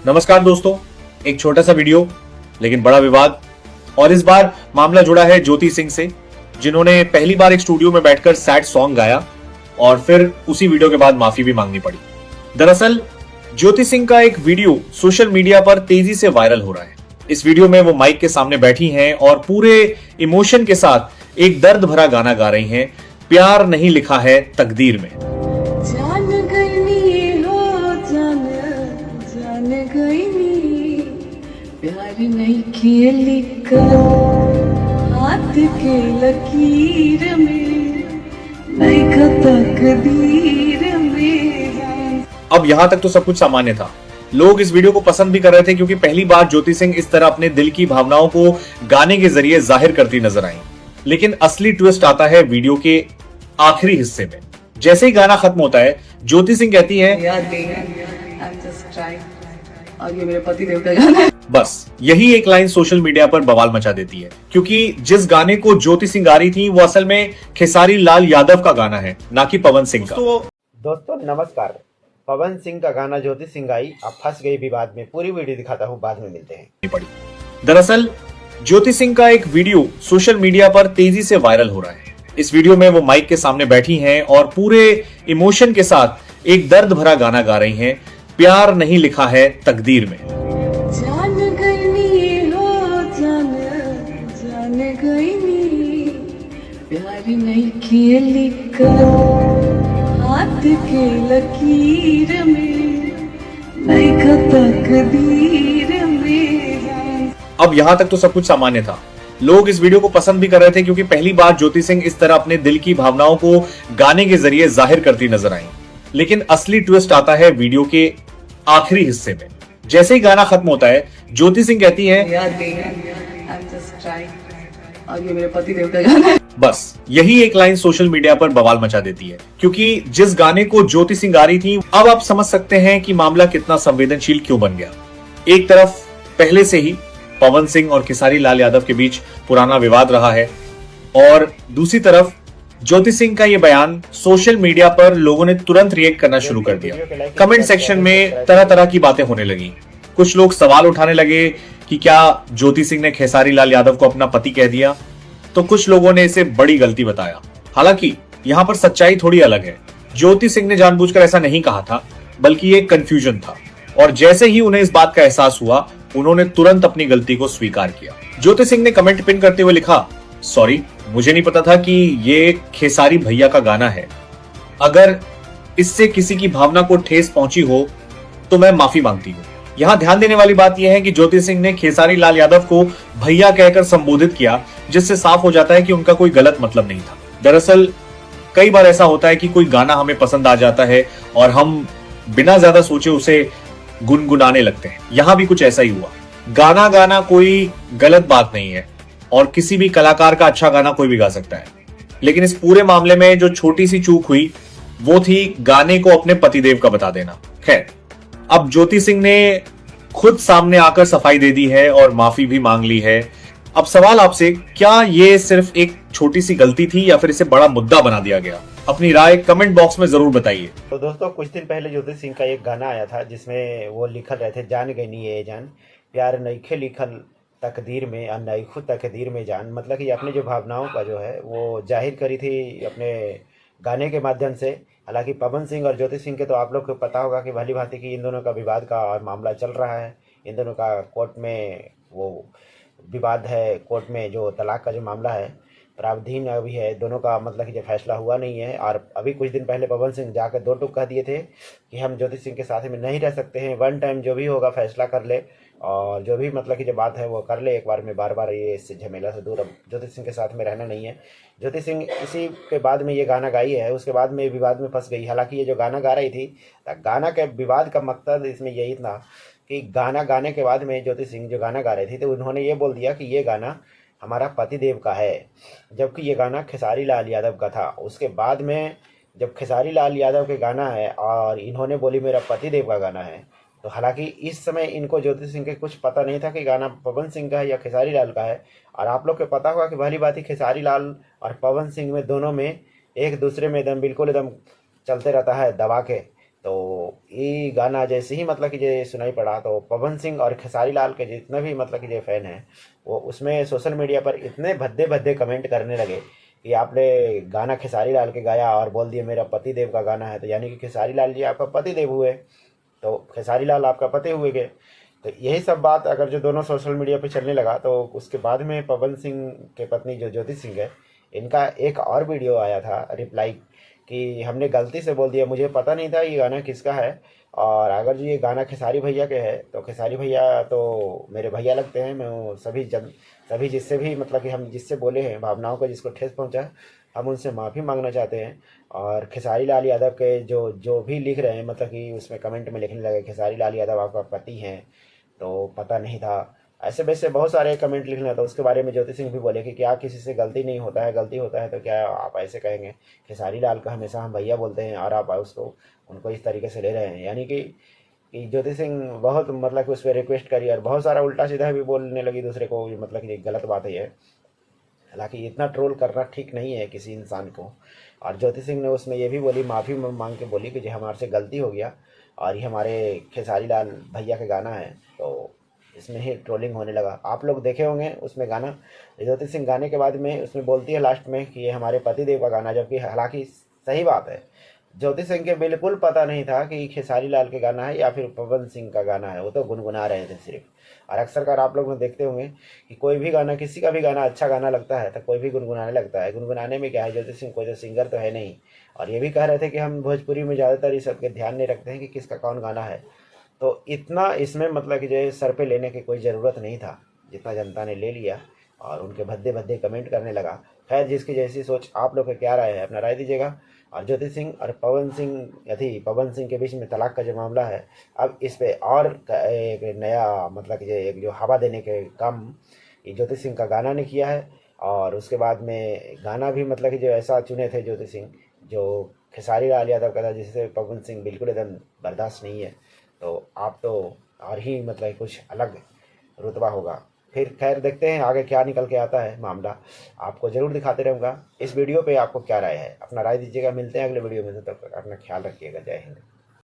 नमस्कार दोस्तों, एक छोटा सा वीडियो लेकिन बड़ा विवाद। और इस बार मामला जुड़ा है ज्योति सिंह से, जिन्होंने पहली बार एक स्टूडियो में बैठकर सैड सॉन्ग गाया और फिर उसी वीडियो के बाद माफी भी मांगनी पड़ी। दरअसल ज्योति सिंह का एक वीडियो सोशल मीडिया पर तेजी से वायरल हो रहा है। इस वीडियो में वो माइक के सामने बैठी हैं और पूरे इमोशन के साथ एक दर्द भरा गाना गा रही हैं, प्यार नहीं लिखा है तकदीर में। प्यार नहीं खेली कर हाथ के लकीर में, नहीं तकदीर में। अब यहां तक तो सब कुछ सामान्य था। लोग इस वीडियो को पसंद भी कर रहे थे क्योंकि पहली बार ज्योति सिंह इस तरह अपने दिल की भावनाओं को गाने के जरिए जाहिर करती नजर आई। लेकिन असली ट्विस्ट आता है वीडियो के आखिरी हिस्से में। जैसे ही गाना खत्म होता है, ज्योति सिंह कहती है, और ये मेरे पति देव का गाना है। बस यही एक लाइन सोशल मीडिया पर बवाल मचा देती है, क्योंकि जिस गाने को ज्योति सिंह गा रही थी वो असल में खेसारी लाल यादव का गाना है, ना कि पवन सिंह का। दोस्तों नमस्कार। पवन सिंह का गाना ज्योति सिंह गाई, अब फंस गई विवाद में। पूरी वीडियो दिखाता हूँ, बाद में मिलते हैं। दरअसल ज्योति सिंह का एक वीडियो सोशल मीडिया पर तेजी से वायरल हो रहा है। इस वीडियो में वो माइक के सामने बैठी हैं और पूरे इमोशन के साथ एक दर्द भरा गाना गा रही हैं, प्यार नहीं लिखा है तकदीर में। जान गई हो जान गई, प्यार नहीं खेली कर हाथ के लकीर में, नहीं तकदीर में। अब यहां तक तो सब कुछ सामान्य था। लोग इस वीडियो को पसंद भी कर रहे थे क्योंकि पहली बार ज्योति सिंह इस तरह अपने दिल की भावनाओं को गाने के जरिए जाहिर करती नजर आई। लेकिन असली ट्विस्ट आता है वीडियो के आखिरी हिस्से में। जैसे ही गाना खत्म होता है, ज्योति सिंह कहती है, और ये मेरे पति देव का गाना है। बस यही एक लाइन सोशल मीडिया पर बवाल मचा देती है, क्योंकि जिस गाने को ज्योति सिंह गा रही थी, अब आप समझ सकते हैं कि मामला कितना संवेदनशील क्यों बन गया। एक तरफ पहले से ही पवन सिंह और खेसारी लाल यादव के बीच पुराना विवाद रहा है, और दूसरी तरफ ज्योति सिंह का ये बयान सोशल मीडिया पर लोगों ने तुरंत रिएक्ट करना शुरू कर दिया। कमेंट सेक्शन में तरह तरह की बातें होने लगी। कुछ लोग सवाल उठाने लगे कि क्या ज्योति सिंह ने खेसारी लाल यादव को अपना पति कह दिया, तो कुछ लोगों ने इसे बड़ी गलती बताया। हालांकि यहाँ पर सच्चाई थोड़ी अलग है। ज्योति सिंह ने जानबूझकर ऐसा नहीं कहा था, बल्कि ये कंफ्यूजन था। और जैसे ही उन्हें इस बात का एहसास हुआ, उन्होंने तुरंत अपनी गलती को स्वीकार किया। ज्योति सिंह ने कमेंट पिन करते हुए लिखा, सॉरी, मुझे नहीं पता था कि ये खेसारी भैया का गाना है। अगर इससे किसी की भावना को ठेस पहुंची हो तो मैं माफी मांगती हूँ। यहाँ ध्यान देने वाली बात यह है कि ज्योति सिंह ने खेसारी लाल यादव को भैया कहकर संबोधित किया, जिससे साफ हो जाता है कि उनका कोई गलत मतलब नहीं था। दरअसल कई बार ऐसा होता है कि कोई गाना हमें पसंद आ जाता है और हम बिना ज्यादा सोचे उसे गुनगुनाने लगते हैं। यहाँ भी कुछ ऐसा ही हुआ। गाना गाना कोई गलत बात नहीं है और किसी भी कलाकार का अच्छा गाना कोई भी गा सकता है। लेकिन इस पूरे मामले में जो छोटी सी चूक हुई वो थी गाने को अपने पतिदेव का बता देना। खैर, अब ज्योति सिंह ने खुद सामने आकर सफाई दे दी है और माफी भी मांग ली है। अब सवाल आपसे, क्या ये सिर्फ एक छोटी सी गलती थी या फिर इसे बड़ा मुद्दा बना दिया गया? अपनी राय कमेंट बॉक्स में जरूर बताइए। तो दोस्तों, कुछ दिन पहले ज्योति सिंह का एक गाना आया था जिसमें वो लिखल रहे थे, जान गई नी ये जान, प्यार नईखे लिखल तकदीर में, अनईखु तकदीर में जान। मतलब कि अपनी जो भावनाओं का जो है वो जाहिर करी थी अपने गाने के माध्यम से। हालांकि पवन सिंह और ज्योति सिंह के तो आप लोग को पता होगा कि भली भांति कि इन दोनों का विवाद का और मामला चल रहा है। इन दोनों का कोर्ट में वो विवाद है, कोर्ट में जो तलाक का जो मामला है प्रावधान अभी है, दोनों का मतलब कि जो फैसला हुआ नहीं है। और अभी कुछ दिन पहले पवन सिंह जाकर दो टूक कह दिए थे कि हम ज्योति सिंह के साथ में नहीं रह सकते हैं, वन टाइम जो भी होगा फैसला कर ले और जो भी मतलब कि जो बात है वो कर ले एक बार में, बार बार ये इस झमेला से दूर। अब ज्योति सिंह के साथ में रहना नहीं है। ज्योति सिंह इसी के बाद में ये गाना गाई है, उसके बाद में विवाद में फंस गई। हालांकि ये जो गाना गा रही थी, गाना के विवाद का मकसद इसमें यही था कि गाना गाने के बाद में ज्योति सिंह जो गाना गा रही थी तो उन्होंने ये बोल दिया कि ये गाना हमारा पतिदेव का है, जबकि ये गाना खेसारी लाल यादव का था। उसके बाद में जब खेसारी लाल यादव के गाना है और इन्होंने बोली मेरा पतिदेव का गाना है, तो हालांकि इस समय इनको ज्योति सिंह के कुछ पता नहीं था कि गाना पवन सिंह का है या खेसारी लाल का है। और आप लोग को पता होगा कि भली बात ही खेसारी लाल और पवन सिंह में दोनों में एक दूसरे में एकदम बिल्कुल एकदम चलते रहता है दबा के तो ये गाना जैसे ही मतलब कि ये सुनाई पड़ा तो पवन सिंह और खेसारी लाल के जितने भी मतलब कि जो फैन हैं वो उसमें सोशल मीडिया पर इतने भद्दे भद्दे कमेंट करने लगे कि आपने गाना खेसारी लाल के गाया और बोल दिए मेरा पति देव का गाना है, तो यानी कि खेसारी लाल जी आपका पति देव हुए, तो खेसारी लाल आपका पति हुए गए। तो यही सब बात अगर जो दोनों सोशल मीडिया पे चलने लगा तो उसके बाद में पवन सिंह के पत्नी जो ज्योति सिंह है, इनका एक और वीडियो आया था रिप्लाई कि हमने गलती से बोल दिया, मुझे पता नहीं था ये गाना किसका है, और अगर जो ये गाना खेसारी भैया के है तो खेसारी भैया तो मेरे भैया लगते हैं। मैं वो सभी जिससे भी मतलब कि हम जिससे बोले हैं भावनाओं को जिसको ठेस पहुंचा है, हम उनसे माफ़ी मांगना चाहते हैं। और खेसारी लाल यादव के जो जो भी लिख रहे हैं मतलब कि उसमें कमेंट में लिखने लगे खेसारी लाल यादव आपका पति हैं तो पता नहीं था, ऐसे वैसे बहुत सारे कमेंट लिखना था। उसके बारे में ज्योति सिंह भी बोले कि क्या किसी से गलती नहीं होता है, गलती होता है तो क्या आप ऐसे कहेंगे, खेसारी लाल का हमेशा हम भैया बोलते हैं और आप उसको उनको इस तरीके से ले रहे हैं। यानी कि ज्योति सिंह बहुत मतलब कि उस पर रिक्वेस्ट करी और बहुत सारा उल्टा सीधा भी बोलने लगी दूसरे को, मतलब कि गलत बात है ये। हालांकि इतना ट्रोल करना ठीक नहीं है किसी इंसान को। और ज्योति सिंह ने उसमें ये भी बोली, माफ़ी मांग के बोली कि जो हमारे से गलती हो गया और ये हमारे खेसारी लाल भैया का गाना है, तो इसमें ही ट्रोलिंग होने लगा। आप लोग देखे होंगे उसमें गाना, ज्योति सिंह गाने के बाद में उसमें बोलती है लास्ट में कि ये हमारे पतिदेव का गाना, जबकि हालांकि सही बात है, ज्योति सिंह के बिल्कुल पता नहीं था कि खेसारी लाल के गाना है या फिर पवन सिंह का गाना है, वो तो गुनगुना रहे थे सिर्फ। और अक्सर कर आप लोग देखते होंगे कि कोई भी गाना, किसी का भी गाना अच्छा गाना लगता है तो कोई भी गुनगुनाने लगता है। गुनगुनाने में क्या है, ज्योति सिंह कोई तो सिंगर तो है नहीं। और ये भी कह रहे थे कि हम भोजपुरी में ज़्यादातर इस सबके ध्यान नहीं रखते हैं कि किसका कौन गाना है, तो इतना इसमें मतलब कि जो है सर पे लेने की कोई ज़रूरत नहीं था, जितना जनता ने ले लिया और उनके भद्दे भद्दे कमेंट करने लगा। खैर जिसकी जैसी सोच, आप लोग का क्या राय है अपना राय दीजिएगा। और ज्योति सिंह और पवन सिंह के बीच में तलाक का जो मामला है, अब इस पे और एक नया मतलब कि एक जो हवा देने के काम ये ज्योति सिंह का गाना ने किया है। और उसके बाद में गाना भी मतलब कि जो ऐसा चुने थे ज्योति सिंह जो खेसारी लाल यादव का था, जिससे पवन सिंह बिल्कुल एकदम बर्दाश्त नहीं है। तो आप तो और ही मतलब कुछ अलग रुतबा होगा। फिर खैर देखते हैं आगे क्या निकल के आता है मामला, आपको ज़रूर दिखाते रहूँगा। इस वीडियो पे आपको क्या राय है, अपना राय दीजिएगा। मिलते हैं अगले वीडियो में, तब तक अपना ख्याल रखिएगा। जय हिंद।